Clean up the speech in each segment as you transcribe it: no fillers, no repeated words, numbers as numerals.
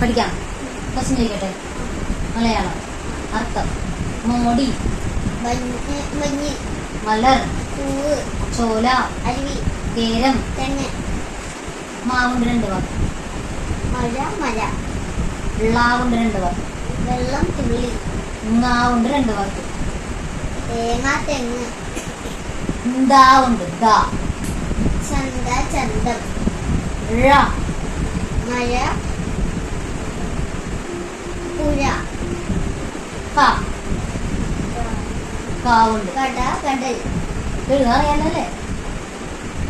പഠിക്കാം. ക്വസ്റ്റ്യൻ ചോദിക്കട്ടെ. മലയാളം. അർത്ഥം. മോടി, മലർ, ചോല, അരുവി, കേരം, തെങ്ങ്, മാവുണ്ട് 2 വാക്ക്. മഴ, മല, ളാവുണ്ട് 2 വാക്ക്. വെള്ളം, തുള്ളി, ങ്ങാവുണ്ട് 2 വാക്ക്. തേങ്ങ, തെങ്ങ്, ന്താവുണ്ട് ദാ. ചന്ത, ചന്തം, ഴ, മഴ, പുഴ, ക, കാവുണ്ട്. കട, കടൽ. എഴുതാൻ അറിയാലല്ലേ?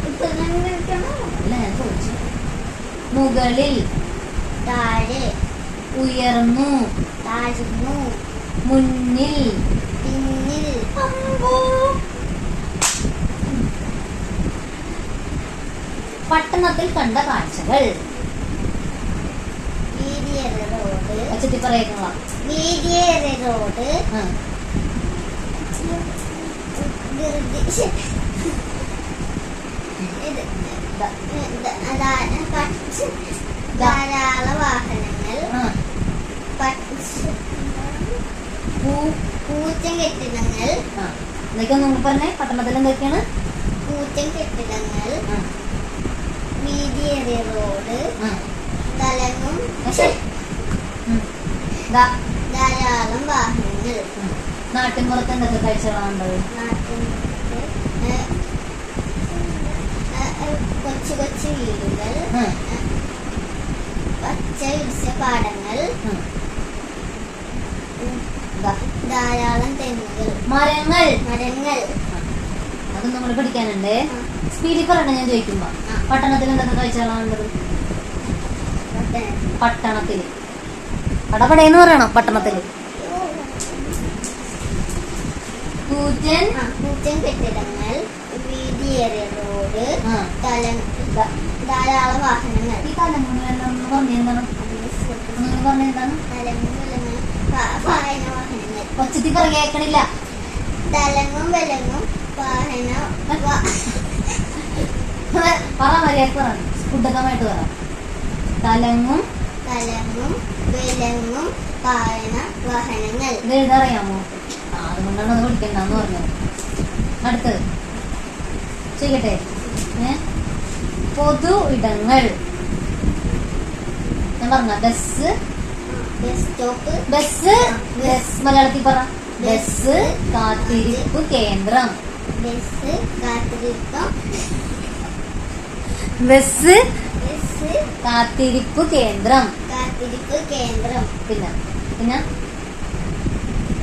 ഇപ്പൊ കേൾക്കണോ? അല്ല, ഞാൻ ചോദിച്ചു. മുകളിൽ, താഴെ, ഉയർന്നു, താഴ്ന്നു, മുന്നിൽ, പിന്നിൽ, പട്ടണത്തിൽ കണ്ട കാഴ്ചകൾ. വീതിയേറിയ റോഡ്, അച്ചത്തി പറയുക. വീതിയേറിയ റോഡ്, ധാരാളം വാഹനങ്ങൾ, കൂറ്റൻ കെട്ടിടങ്ങൾ. എന്തൊക്കെയാ നിങ്ങൾ പറഞ്ഞേ? പട്ടണത്തിൽ എന്തൊക്കെയാണ്? കൂറ്റൻ കെട്ടിടങ്ങൾ, വീതിയേറിയ റോഡ്, തലങ്ങും ധാരാളം വാഹനങ്ങൾ. നാട്ടിൻപുറത്ത് എന്തൊക്കെ കാഴ്ചകളാണുള്ളത്? കൊച്ചു കൊച്ചു വീടുകൾ, പച്ച വിരിച്ച പാടങ്ങൾ, ധാരാളം തെങ്ങുകൾ, മരങ്ങൾ. മരങ്ങൾ. അതും നമ്മൾ പഠിക്കാനുണ്ട്. സ്പീഡിൽ പറയണം ഞാൻ ചോദിക്കുമ്പോ. പട്ടണത്തിൽ എന്തൊക്കെ കാഴ്ചകളാണുള്ളത്? പട്ടണത്തിൽ പടപടയെന്ന് പറയണം. പട്ടണത്തില് കൂറ്റൻ കെട്ടിടങ്ങൾ, വീതിയേറിയ റോഡ്, ധാരാളം വാഹനങ്ങൾ. ഈ തലമുറ പറഞ്ഞെന്താണ്? പറഞ്ഞെന്താണ്? വാഹന വാഹനങ്ങൾ. കൊച്ചത്തി പറ, കേൾക്കണില്ല. തലങ്ങും വിലങ്ങും വാഹന പറ, മര്യാദ പറ, സ്ഫുടമായിട്ട് പറ. തലങ്ങും വിലങ്ങും വാഹന വാഹനങ്ങൾ. ഇത് എഴുതാറിയാമോ? അതുകൊണ്ടാണ് അത് പഠിക്കണ്ടെന്ന് പറഞ്ഞത്. അടുത്തത് ചെയ്യട്ടെ. പൊതു ഇടങ്ങൾ. ഞാൻ പറഞ്ഞ ബസ്, സ്റ്റോപ്പ്, ബസ്, മലയാളത്തിൽ പറ. ബസ് കാത്തിരിപ്പ് കേന്ദ്രം. ബസ് കാത്തിരിപ്പ്, ബസ് കാത്തിരിപ്പ് കേന്ദ്രം. കാത്തിരിപ്പ് കേന്ദ്രം. പിന്നെ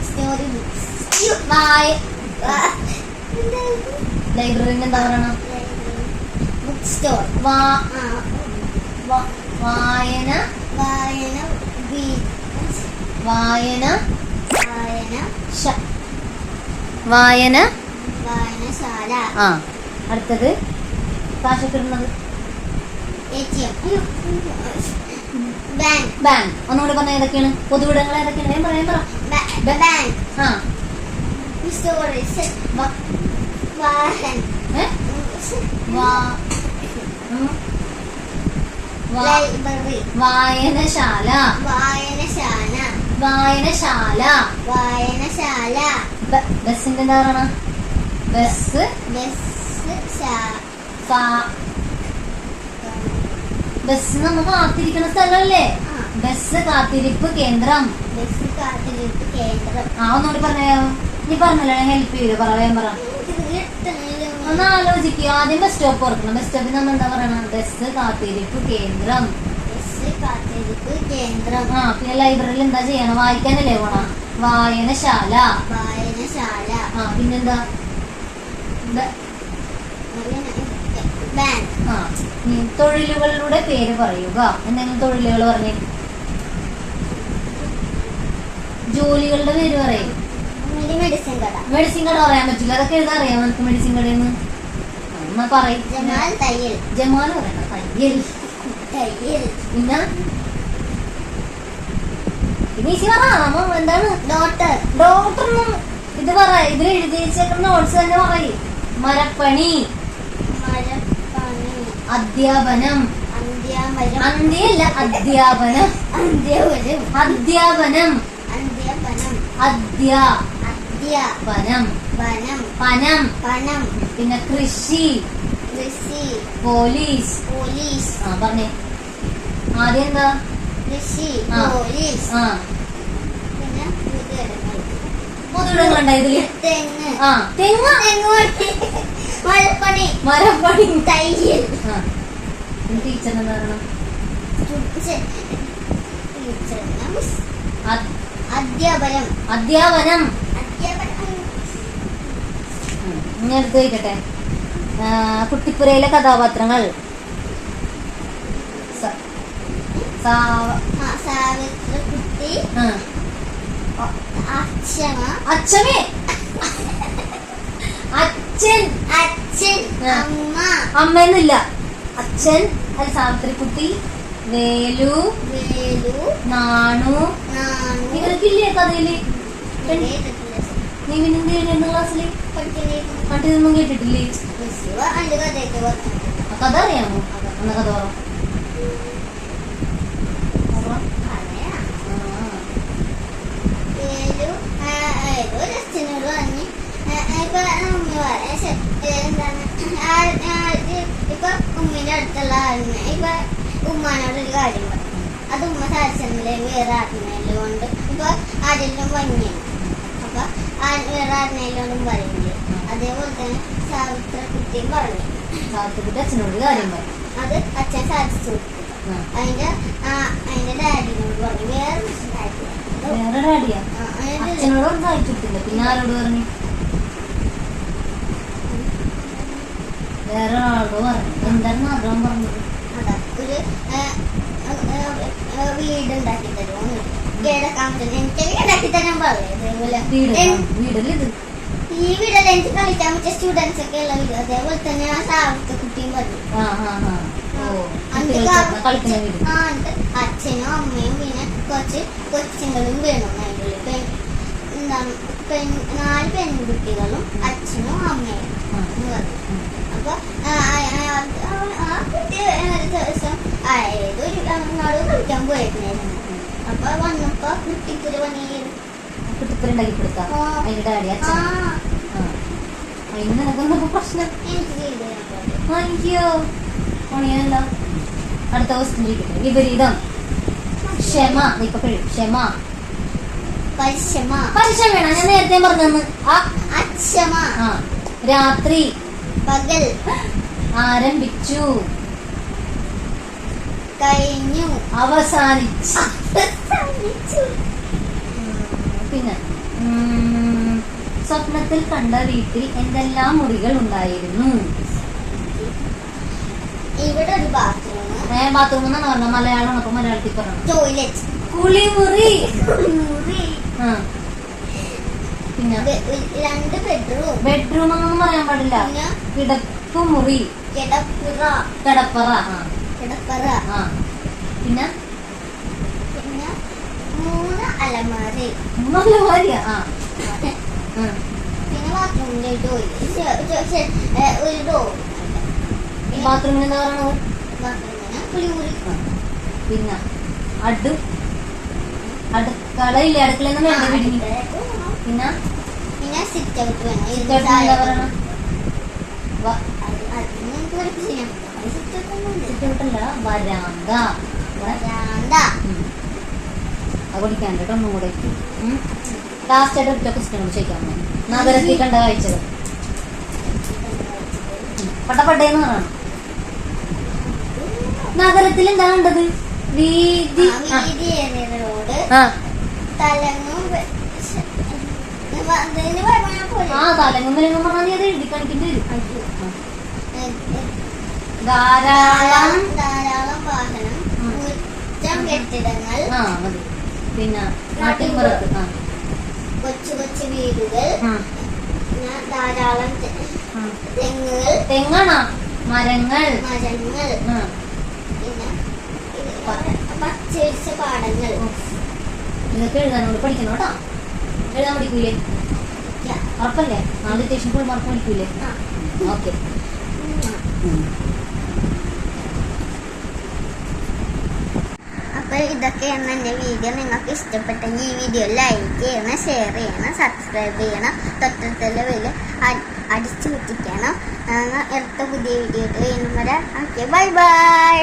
സ്റ്റോറി ബുക്സ്. ലൈബ്രറിന് എന്താ പറയണം? Book store. വായന, വായനശാല. അടുത്തത് കാശൊക്കിടുന്നത്. ബാങ്ക്. ഒന്നുകൂടി പറഞ്ഞ ഏതൊക്കെയാണ് പൊതുവിടങ്ങൾ? ഏതൊക്കെയാണ്? ഞാൻ പറയാൻ പറ. ബാങ്ക്, ലൈബ്രറി, വായനശാല. ബസ്സിന്റെ എന്താ പറയണ? ബസ് നമ്മൾ കാത്തിരിക്കുന്ന സ്ഥലമല്ലേ? ബസ് കാത്തിരിപ്പ് കേന്ദ്രം. ഒന്നുകൂടി പറഞ്ഞോ. നീ പറഞ്ഞല്ലോ, ഹെൽപ്പ് ചെയ്തു. പറയാൻ പറ. ഒന്ന് ആലോചിക്കുക. ആദ്യം ബസ് സ്റ്റോപ്പ് ഓർക്കണം. ബസ് സ്റ്റോപ്പിൽ നമ്മൾ എന്താ പറയണം? ബസ് കാത്തിരിപ്പ് കേന്ദ്രം. പിന്നെ ലൈബ്രറിയിൽ എന്താ ചെയ്യണം? വായിക്കാനല്ലേ പോണം? വായനശാല. പിന്നെന്താ? തൊഴിലുകളുടെ പേര് പറയുക. എന്തെങ്കിലും തൊഴിലുകൾ പറഞ്ഞേ. ജോലികളുടെ പേര് പറയും. മെഡിസിൻ കട പറയാൻ പറ്റില്ല. അതൊക്കെ എഴുതാൻ അറിയാം നമുക്ക്? മെഡിസിൻ കടയെന്ന് പറയും. ജമാൽ പറയണ്ട. തയ്യൽ. പിന്നെ എന്താണ്? ഡോക്ടർ. ഇത് പറ. ഇതിൽ എഴുതി വെച്ചേക്കുന്ന നോട്ട്സ് തന്നെ പറയും. മരപ്പണി, അധ്യാപനം. അന്ത്യല്ല, അധ്യാപനം. അന്ത്യവനം. അധ്യാപനം. അന്ത്യവനം. അധ്യാപനം. വനം. പനം. പണം. പിന്നെ കൃഷി. കൃഷി. പോലീസ്. പോലീസ്. പറഞ്ഞേ ആദ്യം എന്താ? കൃഷി. ആ. പോലീസ്. പിന്നെ പൊതുവിടങ്ങളുണ്ട ഇതില്? തെങ്ങ്. തെങ്ങ്. മരപ്പണി. മരപ്പണി. തയ്യൽ. ടീച്ചറിന് എന്താ പറയണം? അധ്യാപനം. അധ്യാപനം. ഇനി അടുത്ത് ചോദിക്കട്ടെ. കുട്ടിപ്പുരയിലെ കഥാപാത്രങ്ങൾ. സാവിത്രിക്കുട്ടി. അച്ഛമ്മ. അച്ഛമേ. അച്ഛൻ. അച്ഛൻ. അമ്മ. അമ്മയൊന്നുമില്ല. അച്ഛൻ. അത് സാവിത്രിക്കുട്ടി. വേലു. നാണു. ഇവർക്കില്ലേ കഥയില്? നീ പിന്നെന്ത് ക്ലാസ്സില് പണ്ടിതൊന്നും കേട്ടിട്ടില്ലേ? കഥ അറിയാമോ? എന്ന കഥ പറ. അച്ഛനോട് പറഞ്ഞ് ഇപ്പൊ ഉമ്മിന്റെ അടുത്തുള്ള ആളിനെ ഇപ്പൊ ഉമ്മാനോടൊരു കാര്യം പറയും. അത് ഉമ്മ സാധിച്ചെന്നില്ലേ വേറെ ആട്ടിനയില് കൊണ്ട് ഇപ്പൊ ആരെല്ലാം ഭംഗിയാണ്. അപ്പൊ വേറെ ആട്ടിനയിലോണ്ടും പറയില്ലേ. അതേപോലെ തന്നെ സാവിത്രിക്കുട്ടിയും പറഞ്ഞു. സാവിത്രിക്കുട്ടി അച്ഛനോട് കാര്യം പറയും. അത് അച്ഛൻ സാധിച്ചു കൊടുത്തു. അതിന്റെ ഡാഡിനോട് പറഞ്ഞു. വേറെ ഡാഡിയാ അച്ഛനോട് സാധിച്ചിട്ടില്ല. പിന്നെ ആരോട് പറഞ്ഞു? വേറെ ആളോട് പറഞ്ഞു. എന്താണ് ആഗ്രഹം പറഞ്ഞത്? ഒരു വീടുണ്ടാക്കി തരുമോ? കിടക്കാൻ പറ്റും. എനിക്ക് വീടാക്കി തരാൻ പറയല്ലേ. വീടല്ലേ ഈ വീടല്ല എനിക്ക് കളിക്കാൻ പറ്റിയ സ്റ്റുഡൻസ് ഒക്കെ ഉള്ള വീട്. അതേപോലെ തന്നെ ആ സാവിത്രിക്കുട്ടിയും പറഞ്ഞു. അച്ഛനും അമ്മയും പിന്നെ കുറച്ച് കൊച്ചുങ്ങളും വേണം. അതിൻ്റെ എന്താണ് 4 പെൺകുട്ടികളും അച്ഛനും അമ്മയും പറഞ്ഞു. അപ്പൊ ആ കുട്ടി ഒരു ദിവസം ഏതൊരു അങ്ങോട്ട് കളിക്കാൻ പോയിട്ടുണ്ടായിരുന്നു. അപ്പൊ വന്നപ്പോ കുട്ടിപ്പുര പണിയത് കുട്ടിപ്പുര ഉണ്ടാക്കി കൊടുത്താ അതിന്റെ ഡാഡി അച്ഛൻ. അതിന് നിനക്കൊന്നും പ്രശ്നം? എനിക്കോ പണിയല്ല. അടുത്ത ക്വസ്റ്റ്യൻ ചോദിക്കട്ടെ. വിപരീതം. ക്ഷമ. ക്ഷമ. പരിശ്രമ വേണം. ഞാൻ നേരത്തെ പറഞ്ഞു. അക്ഷമ. രാത്രി. പകൽ. ആരംഭിച്ചു. കഴിഞ്ഞു. അവസാനിച്ചു. പിന്നെ സ്വപ്നത്തിൽ കണ്ട വീട്ടിൽ എന്തെല്ലാം മുറികൾ ഉണ്ടായിരുന്നു? ഇവിടെ ഒരു ബാത്റൂം. ബാത്റൂം എന്നാണ് പറഞ്ഞത്. മലയാളമാണ്. അപ്പൊ മലയാളത്തിൽ പറഞ്ഞു. ടോയ്ലറ്റ്. കുളിമുറി. പിന്നെ 2 ബെഡ്റൂം. ബെഡ്റൂം എന്നൊന്നും പറയാൻ പാടില്ല. കിടപ്പുമുറി. കിടപ്പറ. പിന്നെ 3 അലമാരി. പിന്നെ ബാത്റൂമിന്റെ ഒരു ഡോർ. ബാത്റൂമിന് എന്താ പറയണത്? ബാത്റൂമിന് കുളിമുറി. പിന്നെ അടുക്കളയില്ലേ? അടുക്കള പിന്നെ സിറ്റ് ഔട്ട് വേണം. എന്താ പറയണ? വരാന്ത. പഠിക്കാൻ കേട്ടോ. ഒന്നും കൂടെ ലാസ്റ്റ് ആയിട്ട് ഒറ്റ ക്വസ്റ്റ്യൻ കൂടി ചോദിക്കാൻ. നഗരത്തിൽ കണ്ട കാഴ്ചകൾ. പട്ടപ്പട്ടയെന്ന് പറയണം. നഗരത്തിൽ എന്താ കണ്ടത്? വീതി. തലങ്ങും വിലങ്ങും പറഞ്ഞാൽ അത് എഴുതി കാണിക്കേണ്ടി വരും. ധാരാളം വാഹനം. കെട്ടിടങ്ങൾ. മതി. പിന്നെ നാട്ടിൻപുറത്ത് കൊച്ചു വീടുകൾ. ധാരാളം തെങ്ങുകൾ. തെങ്ങാണോ? മരങ്ങൾ. പിന്നെ പച്ചരിച്ച പാടങ്ങൾ. ഇതൊക്കെ എഴുതാനോട് പഠിക്കണം കേട്ടോ. എഴുതാൻ പഠിക്കൂലേ? ഉറപ്പല്ലേ? നാളെ സ്റ്റേഷൻ ഫുൾ മാർക്ക് പഠിക്കൂലേ? ഓക്കെ. അപ്പൊ അപ്പോൾ ഇതൊക്കെയാണ് എൻ്റെ വീഡിയോ. നിങ്ങൾക്ക് ഇഷ്ടപ്പെട്ടെങ്കിൽ ഈ വീഡിയോ ലൈക്ക് ചെയ്യണം, ഷെയർ ചെയ്യണം, സബ്സ്ക്രൈബ് ചെയ്യണം, തൊട്ടടുത്തുള്ള വലിയ അടിച്ചു കുത്തിക്കണം. അടുത്ത പുതിയ വീഡിയോ ആയിട്ട് വീണ്ടും വരാം. Okay, bye bye.